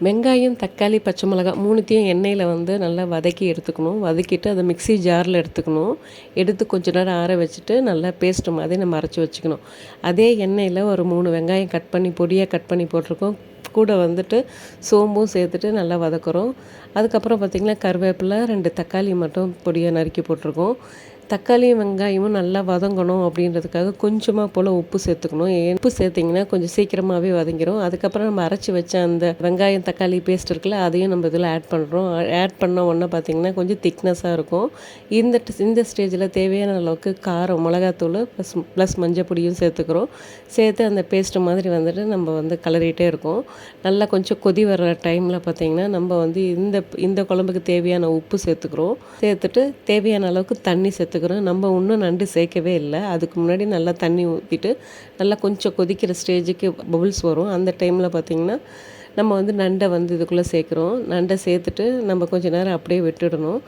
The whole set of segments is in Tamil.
வெங்காயம், தக்காளி, பச்சை மிளகாய் 3த்தையும் எண்ணெயில் நல்லா வதக்கி எடுத்துக்கணும். வதக்கிட்டு அதை மிக்ஸி ஜாரில் எடுத்துக்கணும். எடுத்து கொஞ்ச நேரம் ஆற வச்சுட்டு நல்லா பேஸ்ட் மாதிரி நம்ம அரைச்சி வச்சுக்கணும். அதே எண்ணெயில் ஒரு 3 வெங்காயம் கட் பண்ணி பொடியாக கட் பண்ணி போட்டிருக்கோம். கூட சோம்பும் சேர்த்துட்டு நல்லா வதக்குறோம். அதுக்கப்புறம் பார்த்திங்கன்னா கருவேப்பிலை 2 தக்காளி மட்டும் பொடியாக நறுக்கி போட்டிருக்கோம். தக்காளியும் வெங்காயமும் நல்லா வதங்கணும் அப்படின்றதுக்காக கொஞ்சமாக போல் உப்பு சேர்த்துக்கணும். உப்பு சேர்த்திங்கன்னா கொஞ்சம் சீக்கிரமாகவே வதங்கிடும். அதுக்கப்புறம் நம்ம அரைச்சி வச்ச அந்த வெங்காயம் தக்காளி பேஸ்ட் இருக்குல்ல, அதையும் நம்ம இதில் ஆட் பண்ணுறோம். ஆட் பண்ண உடனே பார்த்திங்கன்னா கொஞ்சம் திக்னஸாக இருக்கும். இந்த ஸ்டேஜில் தேவையான அளவுக்கு காரம் மிளகாத்தூள் ப்ளஸ் மஞ்சள் பொடியும் சேர்த்துக்கிறோம். சேர்த்து அந்த பேஸ்ட்டு மாதிரி நம்ம கலரிகிட்டே இருக்கோம். நல்லா கொஞ்சம் கொதி வர்ற டைமில் பார்த்திங்கன்னா நம்ம இந்த குழம்புக்கு தேவையான உப்பு சேர்த்துக்கிறோம். சேர்த்துட்டு தேவையான அளவுக்கு தண்ணி சேர்த்துக்கிறோம். நம்ம இன்னும் நண்டு சேர்க்கவே இல்லை. அதுக்கு முன்னாடி நல்லா தண்ணி ஊற்றிட்டு நல்லா கொஞ்சம் கொதிக்கிற ஸ்டேஜுக்கு பபுள்ஸ் வரும். அந்த டைமில் பார்த்திங்கன்னா நம்ம நண்டை இதுக்குள்ளே சேர்க்குறோம். நண்டை சேர்த்துட்டு நம்ம கொஞ்சம் நேரம் அப்படியே விட்டுடணும்.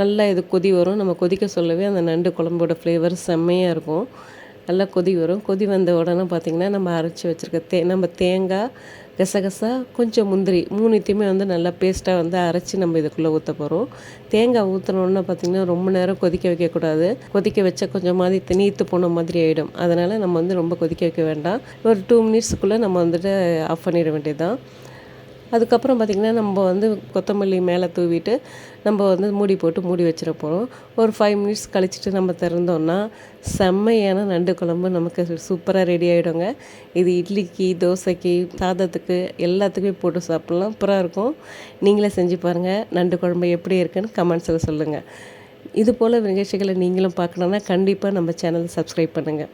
நல்லா இது கொதி வரும். நம்ம கொதிக்க சொல்லவே அந்த நண்டு குழம்போட ஃப்ளேவர் செம்மையாக இருக்கும். நல்லா கொதி வரும். கொதி வந்த உடனே பார்த்திங்கன்னா நம்ம அரைச்சி வச்சுருக்க நம்ம தேங்காய், கசகசா, கொஞ்சம் முந்திரி 3த்தையுமே நல்லா பேஸ்ட்டாக அரைச்சி நம்ம இதுக்குள்ளே ஊற்ற போகிறோம். தேங்காய் ஊற்றினோன்னா பார்த்திங்கன்னா ரொம்ப நேரம் கொதிக்க வைக்கக்கூடாது. கொதிக்க வச்சா கொஞ்சம் மாதிரி நீத்து போன மாதிரி ஆகிடும். அதனால் நம்ம ரொம்ப கொதிக்க வைக்க வேண்டாம். ஒரு 2 மினிட்ஸுக்குள்ளே நம்ம ஆஃப் பண்ணிட வேண்டியது. அதுக்கப்புறம் பார்த்திங்கன்னா நம்ம கொத்தமல்லி மேலே தூவிட்டு நம்ம மூடி போட்டு மூடி வச்சிட போகிறோம். ஒரு 5 மினிட்ஸ் கழிச்சிட்டு நம்ம திறந்தோன்னா செம்மையான நண்டு குழம்பு நமக்கு சூப்பராக ரெடி ஆகிடுங்க. இது இட்லிக்கு, தோசைக்கு, சாதத்துக்கு எல்லாத்துக்குமே போட்டு சாப்பிட்லாம். சூப்பராக இருக்கும். நீங்களே செஞ்சு பாருங்கள். நண்டு குழம்பு எப்படி இருக்குன்னு கமெண்ட்ஸில் சொல்லுங்கள். இது போல் நிகழ்ச்சிகளை நீங்களும் பார்க்கணுன்னா கண்டிப்பாக நம்ம சேனலை சப்ஸ்கிரைப் பண்ணுங்கள்.